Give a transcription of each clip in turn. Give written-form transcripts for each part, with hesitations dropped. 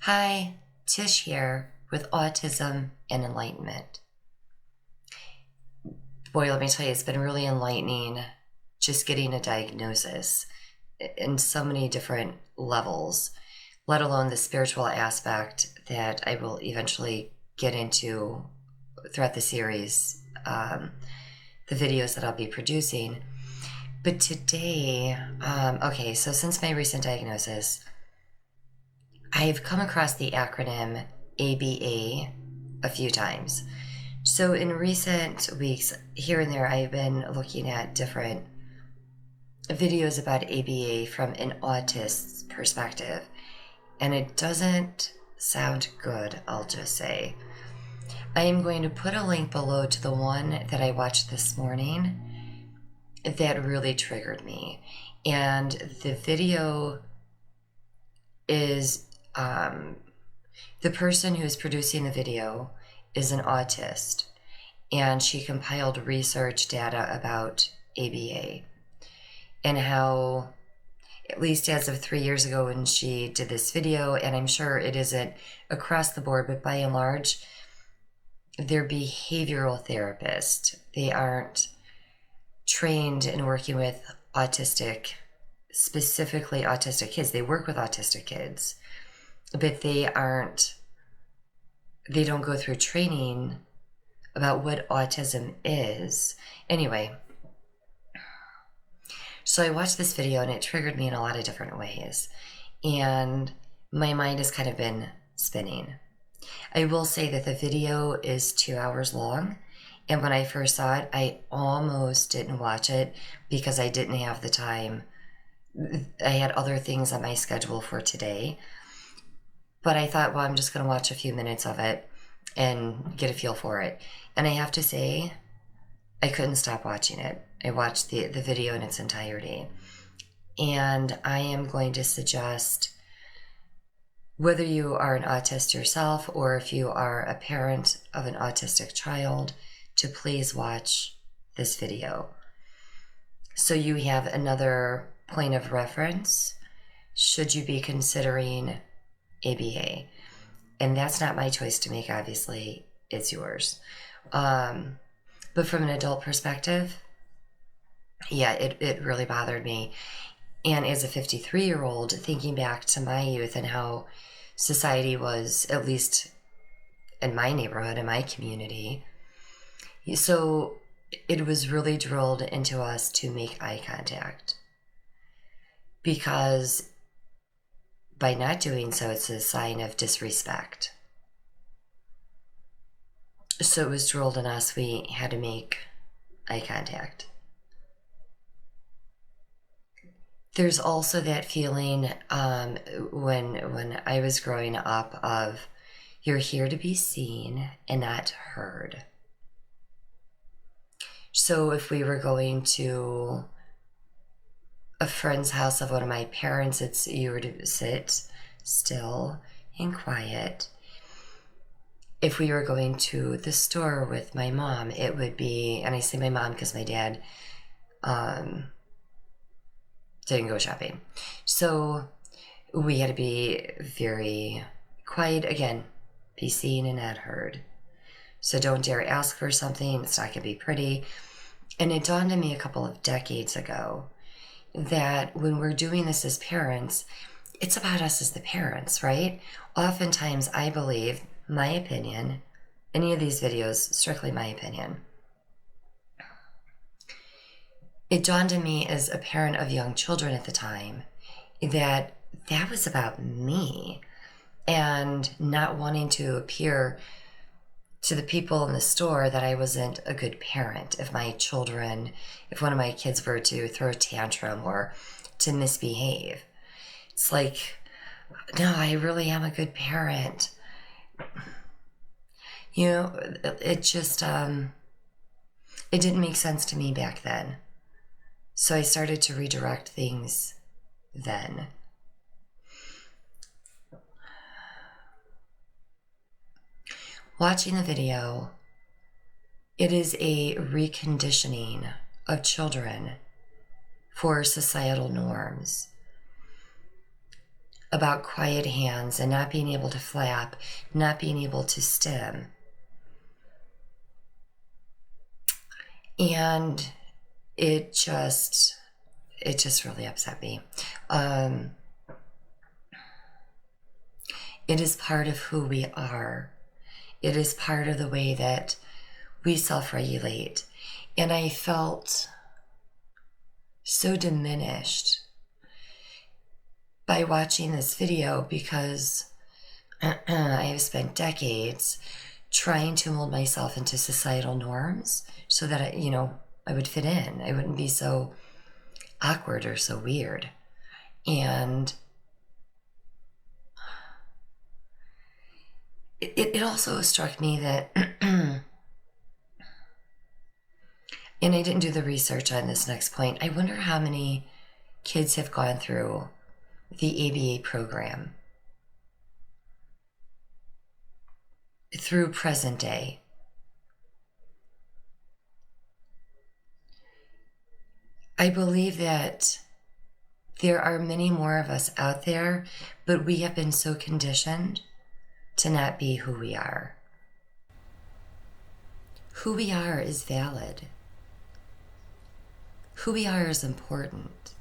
Hi, Tish here with Autism and Enlightenment. Boy, let me tell you, it's been really enlightening just getting a diagnosis in so many different levels, let alone the spiritual aspect that I will eventually get into throughout the series, the videos that I'll be producing. But today, so since my recent diagnosis, I've come across the acronym ABA a few times. So in recent weeks, here and there, I've been looking at different videos about ABA from an autist's perspective, and it doesn't sound good, I'll just say. I am going to put a link below to the one that I watched this morning that really triggered me. And the video is the person who is producing the video is an autist, and she compiled research data about ABA and how, at least as of 3 years ago when she did this video, and I'm sure it isn't across the board, but by and large, they're behavioral therapists. They aren't trained in working with specifically autistic kids. They work with autistic kids, but they don't go through training about what autism is. Anyway, so I watched this video and it triggered me in a lot of different ways. And my mind has kind of been spinning. I will say that the video is 2 hours long. And when I first saw it, I almost didn't watch it because I didn't have the time. I had other things on my schedule for today. But I thought, well, I'm just going to watch a few minutes of it and get a feel for it. And I have to say, I couldn't stop watching it. I watched the video in its entirety. And I am going to suggest, whether you are an autist yourself or if you are a parent of an autistic child, to please watch this video. So you have another point of reference should you be considering ABA. And that's not my choice to make, obviously, it's yours. But from an adult perspective, yeah, it really bothered me. And as a 53-year-old, thinking back to my youth and how society was, at least in my neighborhood, in my community, so it was really drilled into us to make eye contact. Because by not doing so, it's a sign of disrespect. So it was drilled in us, we had to make eye contact. There's also that feeling when I was growing up of, you're here to be seen and not heard. So if we were going to a friend's house of one of my parents, you were to sit still and quiet. If we were going to the store with my mom, it would be, and I say my mom because my dad didn't go shopping. So we had to be very quiet, again, be seen and not heard. So don't dare ask for something, it's not going to be pretty. And it dawned on me a couple of decades ago that when we're doing this as parents, it's about us as the parents, right? Oftentimes, I believe, my opinion, any of these videos, strictly my opinion, it dawned on me as a parent of young children at the time that was about me and not wanting to appear to the people in the store that I wasn't a good parent. If one of my kids were to throw a tantrum or to misbehave, it's like, no, I really am a good parent. It just, it didn't make sense to me back then. So I started to redirect things then. Watching the video, it is a reconditioning of children for societal norms. about quiet hands and not being able to flap, not being able to stim. And it just really upset me. It is part of who we are. It is part of the way that we self-regulate. And I felt so diminished by watching this video because I have spent decades trying to mold myself into societal norms so that I would fit in. I wouldn't be so awkward or so weird. And it also struck me that, and I didn't do the research on this next point, I wonder how many kids have gone through the ABA program through present day. I believe that there are many more of us out there, but we have been so conditioned to not be who we are. Who we are is valid. Who we are is important.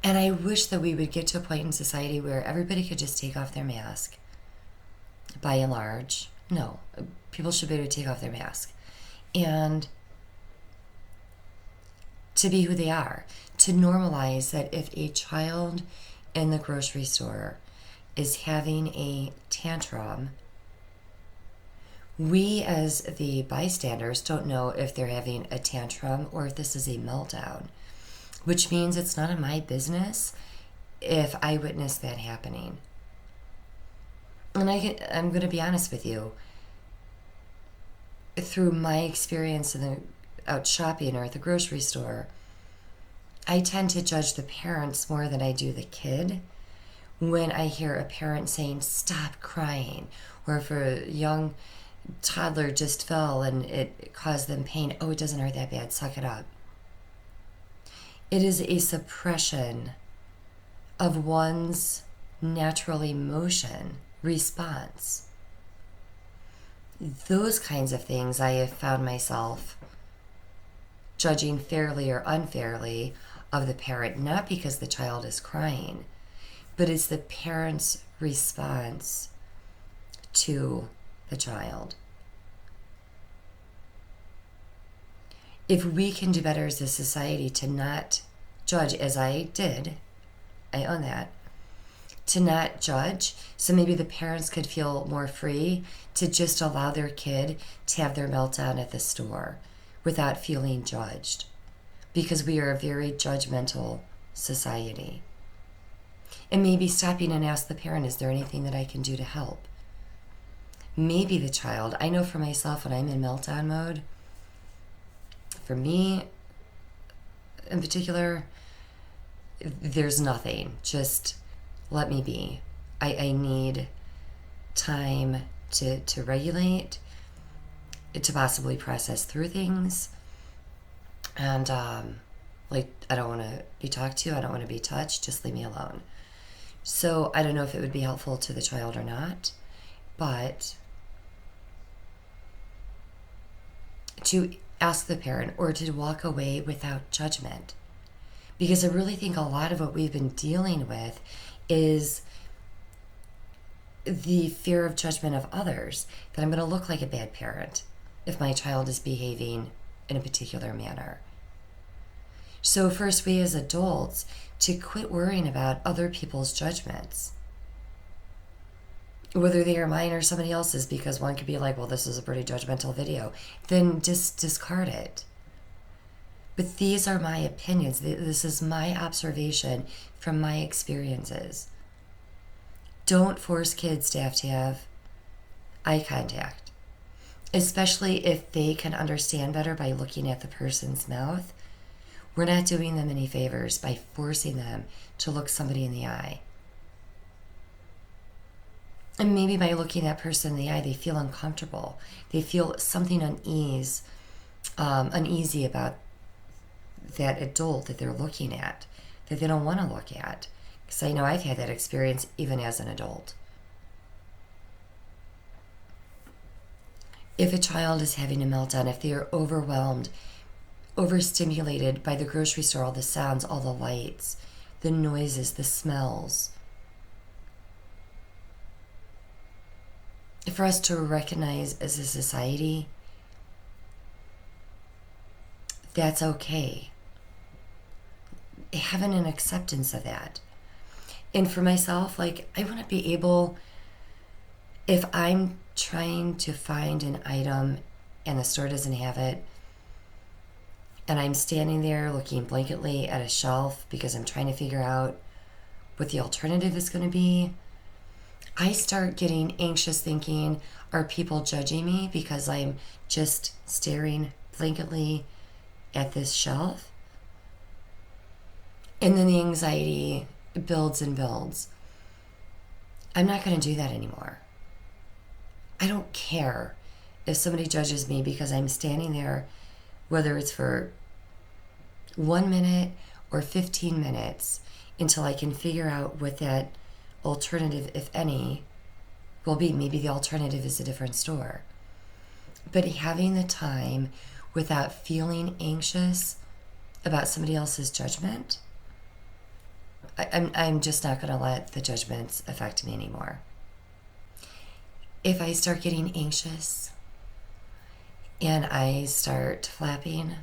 And I wish that we would get to a point in society where everybody could just take off their mask. By and large, no, people should be able to take off their mask and to be who they are, to normalize that if a child in the grocery store is having a tantrum, we as the bystanders don't know if they're having a tantrum or if this is a meltdown, which means it's none of my business if I witness that happening. And I'm going to be honest with you. Through my experience out shopping or at the grocery store, I tend to judge the parents more than I do the kid. When I hear a parent saying, "Stop crying," or if a young toddler just fell and it caused them pain, "Oh, it doesn't hurt that bad, suck it up." It is a suppression of one's natural emotion response. Those kinds of things I have found myself judging fairly or unfairly of the parent, not because the child is crying, but it's the parent's response to the child. If we can do better as a society to not judge, as I did, I own that, to not judge, so maybe the parents could feel more free to just allow their kid to have their meltdown at the store without feeling judged, because we are a very judgmental society. And maybe stopping and ask the parent, is there anything that I can do to help? Maybe the child, I know for myself when I'm in meltdown mode, for me in particular, there's nothing. Just let me be. I need time to regulate, to possibly process through things. And I don't want to be talked to. I don't want to be touched. Just leave me alone. So I don't know if it would be helpful to the child or not, but to ask the parent or to walk away without judgment. Because I really think a lot of what we've been dealing with is the fear of judgment of others, that I'm going to look like a bad parent if my child is behaving in a particular manner. So first, we as adults, to quit worrying about other people's judgments, whether they are mine or somebody else's, because one could be like, well, this is a pretty judgmental video, then just discard it. But these are my opinions. This is my observation from my experiences. Don't force kids to have eye contact, especially if they can understand better by looking at the person's mouth. We're not doing them any favors by forcing them to look somebody in the eye. And maybe by looking that person in the eye, they feel uncomfortable. They feel something uneasy about that adult that they're looking at, that they don't want to look at, Because I know I've had that experience even as an adult. If a child is having a meltdown, if they are overwhelmed, overstimulated by the grocery store, all the sounds, all the lights, the noises, the smells, for us to recognize as a society, that's okay. Having an acceptance of that. And for myself, like, I want to be able, if I'm trying to find an item and the store doesn't have it, and I'm standing there looking blanketly at a shelf because I'm trying to figure out what the alternative is going to be, I start getting anxious thinking, are people judging me because I'm just staring blanketly at this shelf? And then the anxiety builds and builds. I'm not going to do that anymore. I don't care if somebody judges me because I'm standing there, whether it's for 1 minute or 15 minutes, until I can figure out what that alternative, if any, will be. Maybe the alternative is a different store. But having the time without feeling anxious about somebody else's judgment, I'm just not going to let the judgments affect me anymore. If I start getting anxious and I start flapping,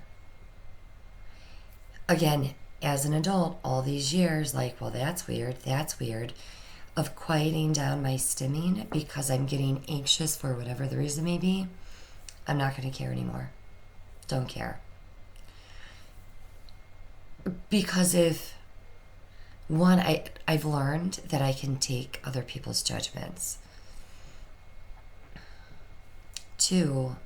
again, as an adult, all these years, like, well, that's weird, of quieting down my stimming because I'm getting anxious for whatever the reason may be, I'm not going to care anymore. Don't care. Because if, one, I've learned that I can take other people's judgments. Two,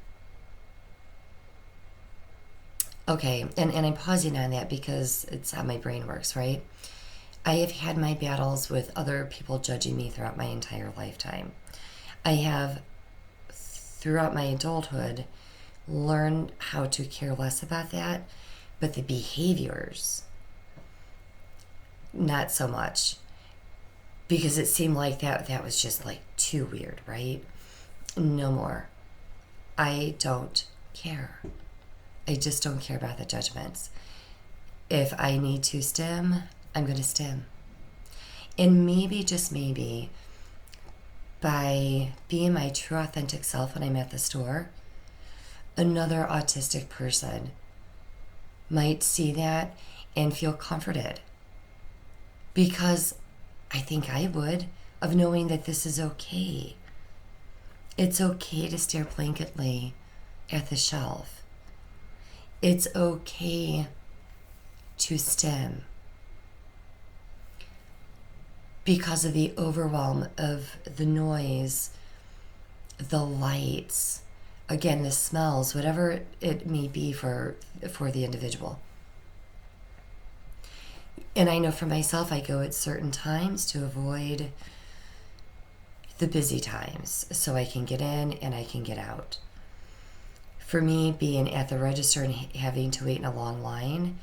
okay, and I'm pausing on that because it's how my brain works, right? I have had my battles with other people judging me throughout my entire lifetime. I have, throughout my adulthood, learned how to care less about that, but the behaviors, not so much, because it seemed like that was just like too weird, right? No more. I don't care. I just don't care about the judgments. If I need to stim, I'm going to stim. And maybe, just maybe, by being my true authentic self when I'm at the store, another autistic person might see that and feel comforted. Because I think I would, of knowing that this is okay. It's okay to stare blanketly at the shelf. It's okay to stim because of the overwhelm of the noise, the lights, again, the smells, whatever it may be for the individual. And I know for myself, I go at certain times to avoid the busy times so I can get in and I can get out. For me, being at the register and having to wait in a long line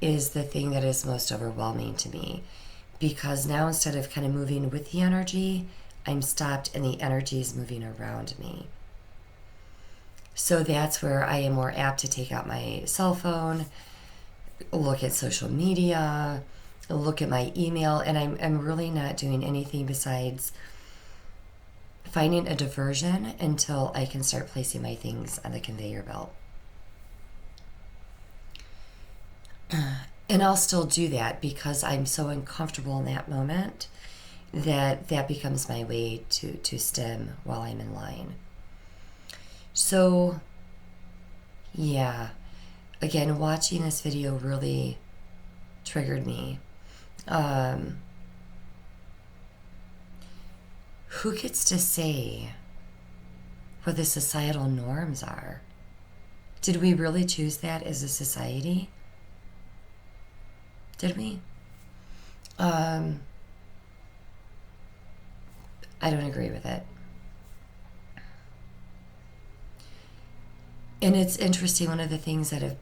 is the thing that is most overwhelming to me, because now instead of kind of moving with the energy, I'm stopped and the energy is moving around me. So that's where I am more apt to take out my cell phone, look at social media, look at my email, and I'm really not doing anything besides finding a diversion until I can start placing my things on the conveyor belt. And I'll still do that because I'm so uncomfortable in that moment that becomes my way to stim while I'm in line. So, yeah, again, watching this video really triggered me. Who gets to say what the societal norms are? Did we really choose that as a society? Did we? I don't agree with it. And it's interesting, one of the things that have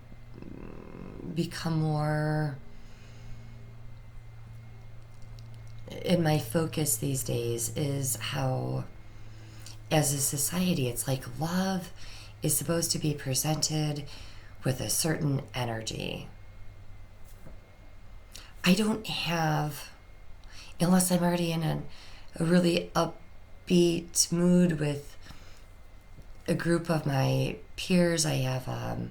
become more in my focus these days is how, as a society, it's like love is supposed to be presented with a certain energy. I don't have, unless I'm already in a really upbeat mood with a group of my peers. I have a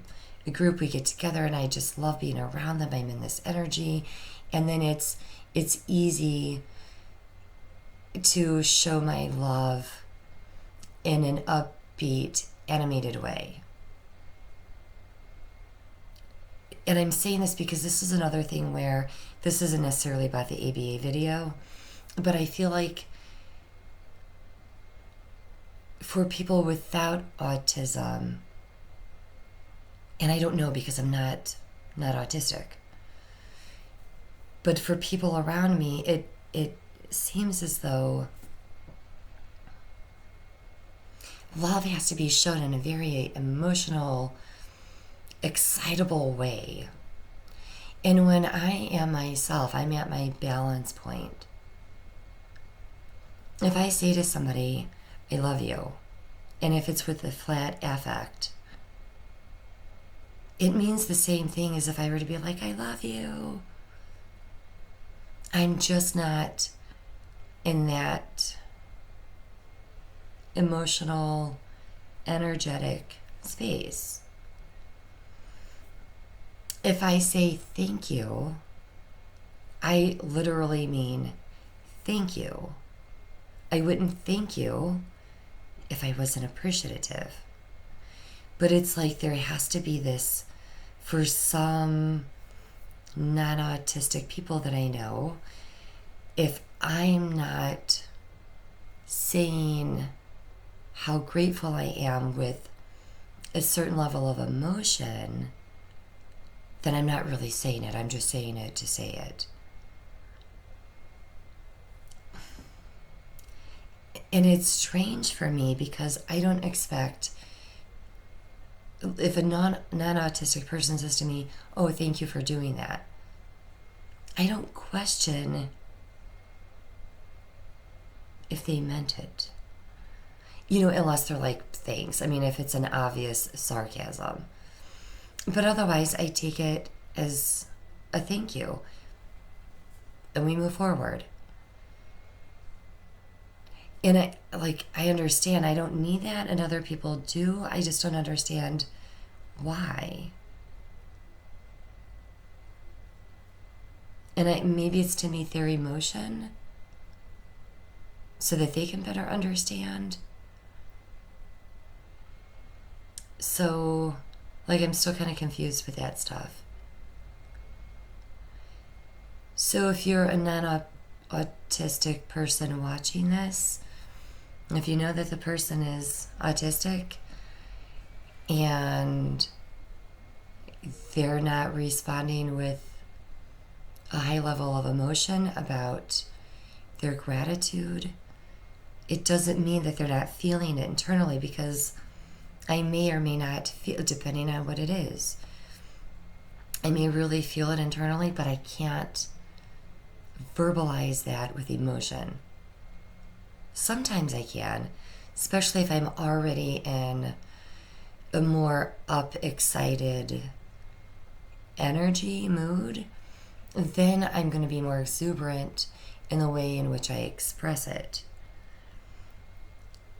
group, we get together and I just love being around them. I'm in this energy. And then it's easy to show my love in an upbeat, animated way. And I'm saying this because this is another thing where this isn't necessarily about the ABA video, but I feel like for people without autism, and I don't know because I'm not autistic, but for people around me, it seems as though love has to be shown in a very emotional, excitable way. And when I am myself, I'm at my balance point. If I say to somebody, I love you, and if it's with a flat affect, it means the same thing as if I were to be like, I love you. I'm just not in that emotional, energetic space. If I say thank you, I literally mean thank you. I wouldn't thank you if I wasn't appreciative. But it's like there has to be this, for some non-autistic people that I know, if I'm not saying how grateful I am with a certain level of emotion, then I'm not really saying it. I'm just saying it to say it. And it's strange for me because I don't expect, if a non-autistic person says to me, oh, thank you for doing that, I don't question if they meant it. Unless they're like, thanks. I mean, if it's an obvious sarcasm. But otherwise, I take it as a thank you. And we move forward. And I understand I don't need that, and other people do. I just don't understand why. And maybe it's to meet their emotion so that they can better understand. So, I'm still kind of confused with that stuff. So if you're a non-autistic person watching this, if you know that the person is autistic and they're not responding with a high level of emotion about their gratitude, it doesn't mean that they're not feeling it internally, because I may or may not feel, depending on what it is. I may really feel it internally, but I can't verbalize that with emotion. Sometimes I can, especially if I'm already in a more excited energy mood, then I'm going to be more exuberant in the way in which I express it.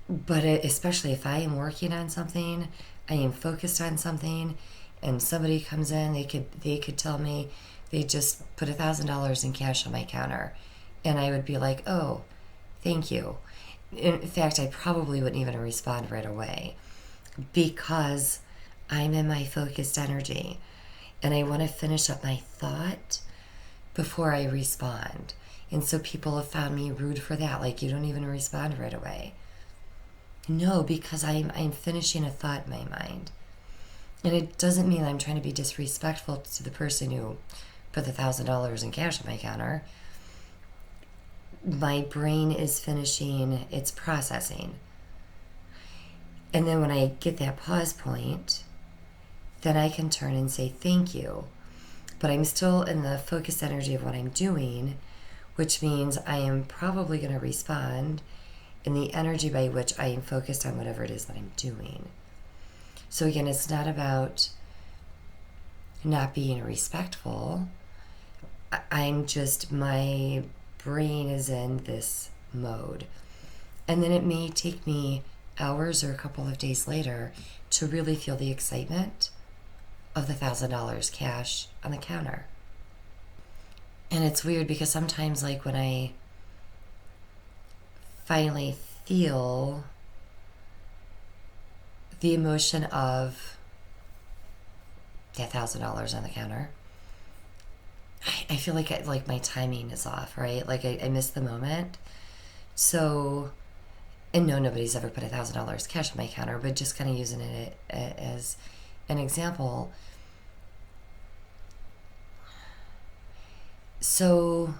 But especially if I am working on something, I am focused on something, and somebody comes in, they could tell me they just put $1,000 in cash on my counter, and I would be like, oh, thank you. In fact, I probably wouldn't even respond right away because I'm in my focused energy, and I want to finish up my thought before I respond. And so people have found me rude for that. Like, you don't even respond right away. No, because I'm finishing a thought in my mind. And it doesn't mean I'm trying to be disrespectful to the person who put the $1,000 in cash on my counter. My brain is finishing its processing. And then when I get that pause point, then I can turn and say thank you. But I'm still in the focused energy of what I'm doing, which means I am probably going to respond in the energy by which I am focused on whatever it is that I'm doing. So again, it's not about not being respectful. I'm just, my brain is in this mode. And then it may take me hours or a couple of days later to really feel the excitement of the $1,000 cash on the counter. And it's weird because sometimes, like, when I finally feel the emotion of that $1,000 on the counter, I feel like my timing is off, right? Like I miss the moment. So, and no, nobody's ever put $1,000 cash on my counter, but just kind of using it as an example. So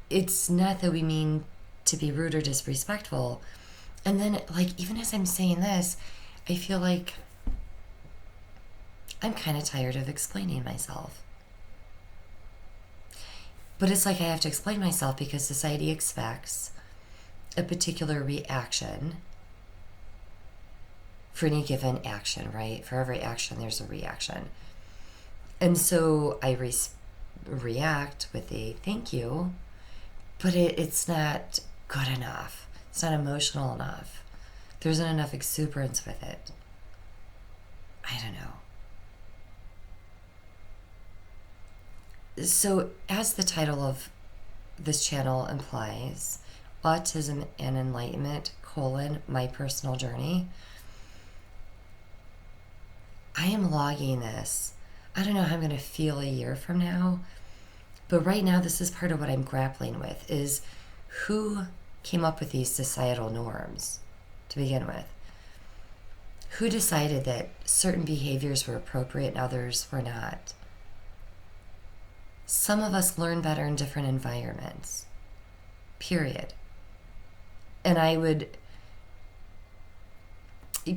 it's not that we mean to be rude or disrespectful. And then, like, even as I'm saying this, I feel like I'm kind of tired of explaining myself. But it's like I have to explain myself because society expects a particular reaction for any given action, right? For every action, there's a reaction. And so I react with a thank you, but it's not good enough. It's not emotional enough. There isn't enough exuberance with it. I don't know. So, as the title of this channel implies, Autism and Enlightenment, my personal journey, I am logging this. I don't know how I'm going to feel a year from now, but right now this is part of what I'm grappling with, is who came up with these societal norms to begin with? Who decided that certain behaviors were appropriate and others were not? Some of us learn better in different environments, period. And I would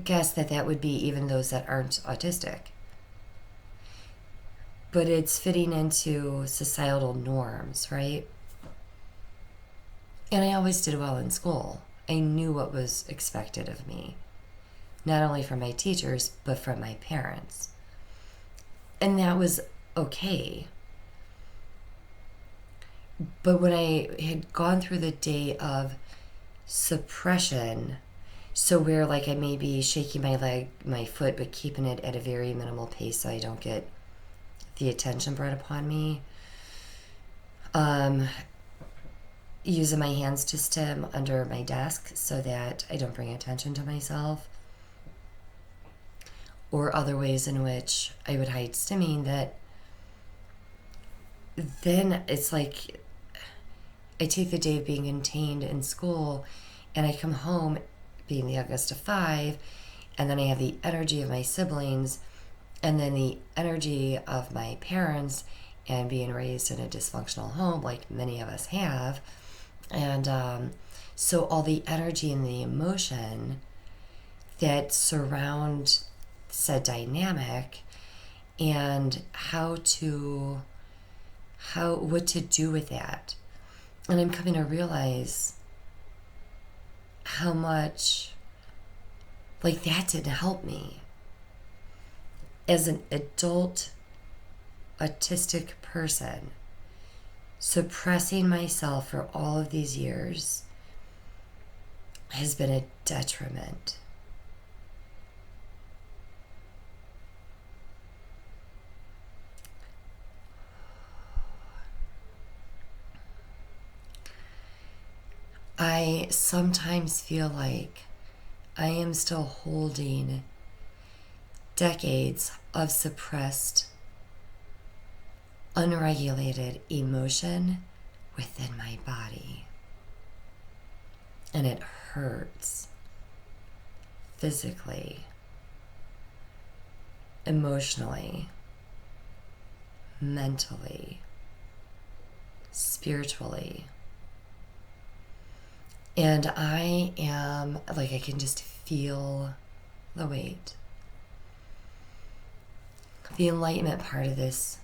guess that would be even those that aren't autistic. But it's fitting into societal norms, right? And I always did well in school. I knew what was expected of me, not only from my teachers, but from my parents. And that was okay. But when I had gone through the day of suppression, so where, like, I may be shaking my foot, but keeping it at a very minimal pace so I don't get the attention brought upon me, using my hands to stim under my desk so that I don't bring attention to myself, or other ways in which I would hide stimming, that then it's like I take the day of being contained in school and I come home being the youngest of 5, and then I have the energy of my siblings and then the energy of my parents and being raised in a dysfunctional home like many of us have. And so all the energy and the emotion that surround said dynamic, and what to do with that. And I'm coming to realize how much, like, that didn't help me. As an adult autistic person, suppressing myself for all of these years has been a detriment. I sometimes feel like I am still holding decades of suppressed, unregulated emotion within my body. And it hurts physically, emotionally, mentally, spiritually. And I am, like, I can just feel the weight. The enlightenment part of this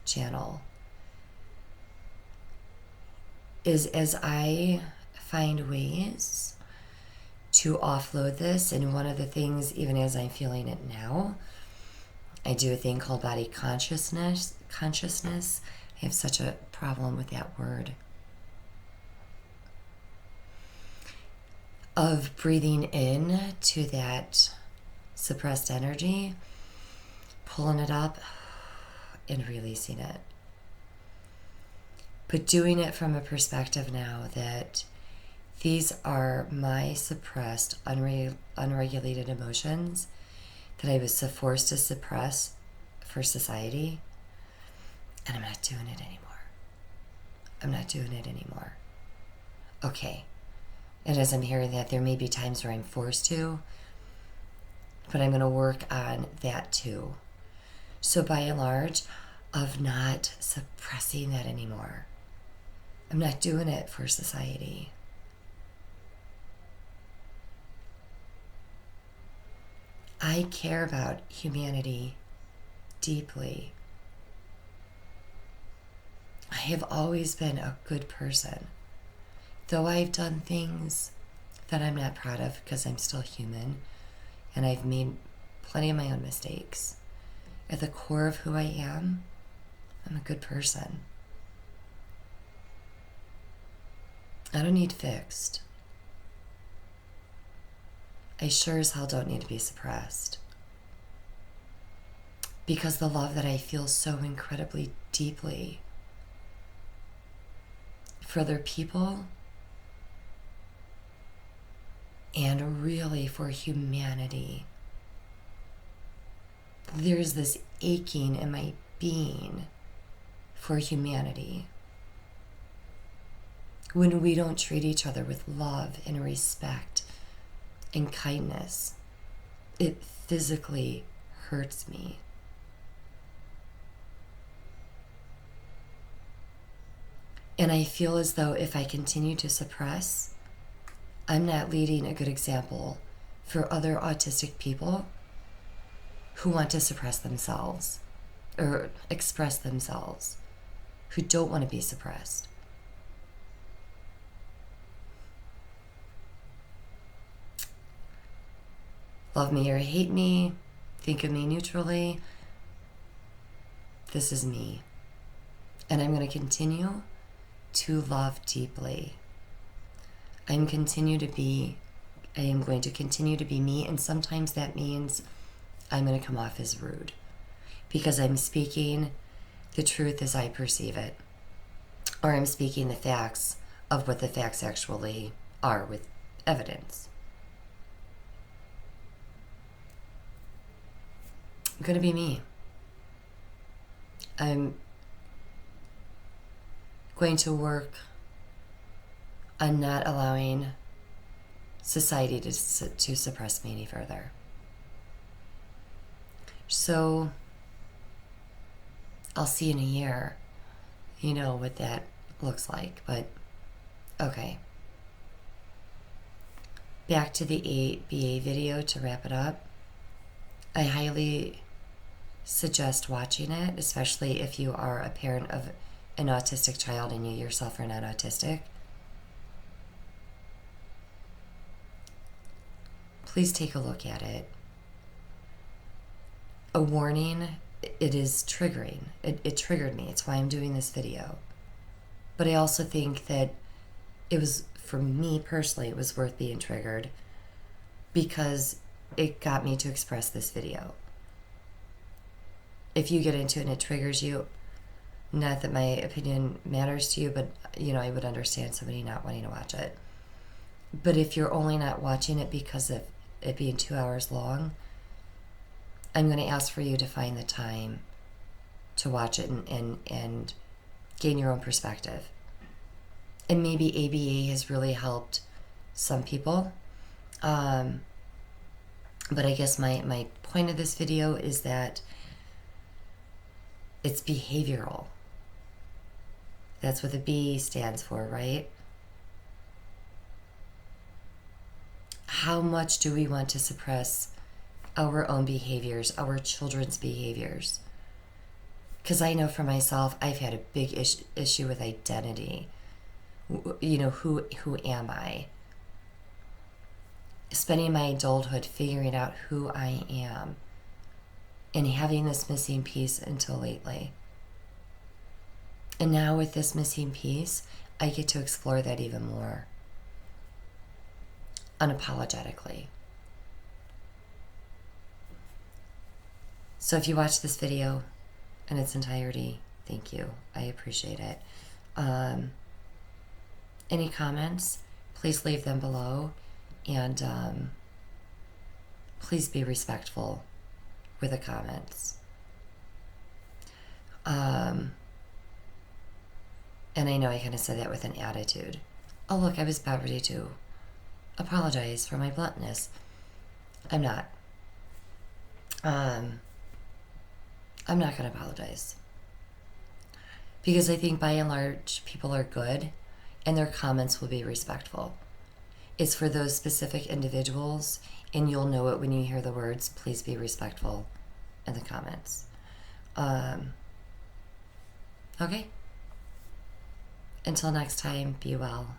channel is as I find ways to offload this, and one of the things, even as I'm feeling it now, I do a thing called body consciousness. I have such a problem with that word. Of breathing in to that suppressed energy, pulling it up, and releasing it. But doing it from a perspective now that these are my suppressed, unregulated emotions that I was so forced to suppress for society, and I'm not doing it anymore. I'm not doing it anymore. Okay. And as I'm hearing that, there may be times where I'm forced to, but I'm going to work on that too. So by and large, of not suppressing that anymore. I'm not doing it for society. I care about humanity deeply. I have always been a good person. Though I've done things that I'm not proud of because I'm still human and I've made plenty of my own mistakes, at the core of who I am, I'm a good person. I don't need fixed. I sure as hell don't need to be suppressed. Because the love that I feel so incredibly deeply for other people and really for humanity, there's this aching in my being for humanity. When we don't treat each other with love and respect and kindness, it physically hurts me. And I feel as though if I continue to suppress, I'm not leading a good example for other autistic people who want to suppress themselves or express themselves, who don't want to be suppressed. Love me or hate me, think of me neutrally. This is me. And I'm going to continue to love deeply. I am going to continue to be me, and sometimes that means I'm going to come off as rude because I'm speaking the truth as I perceive it, or I'm speaking the facts of what the facts actually are with evidence. I'm going to be me. I'm going to work on not allowing society to suppress me any further. So I'll see in a year, what that looks like. But okay. Back to the ABA video to wrap it up. I highly suggest watching it, especially if you are a parent of an autistic child and you yourself are not autistic. Please take a look at it. A warning, it is triggering. It triggered me. It's why I'm doing this video. But I also think that it was, for me personally, it was worth being triggered because it got me to express this video. If you get into it and it triggers you, not that my opinion matters to you, but I would understand somebody not wanting to watch it. But if you're only not watching it because of it being 2 hours long, I'm going to ask for you to find the time to watch it and gain your own perspective. And maybe ABA has really helped some people. But I guess my point of this video is that it's behavioral. That's what the B stands for, right? How much do we want to suppress our own behaviors, our children's behaviors? Because I know for myself, I've had a big issue with identity. You know, who am I? Spending my adulthood figuring out who I am and having this missing piece until lately. And now with this missing piece, I get to explore that even more unapologetically. So if you watch this video in its entirety, thank you. I appreciate it. Any comments, please leave them below, and please be respectful with the comments. And I know I kind of said that with an attitude. Oh, look, I was about ready to apologize for my bluntness. I'm not. I'm not going to apologize. Because I think by and large, people are good and their comments will be respectful. It's for those specific individuals, and you'll know it when you hear the words, please be respectful in the comments. Okay? Until next time, be well.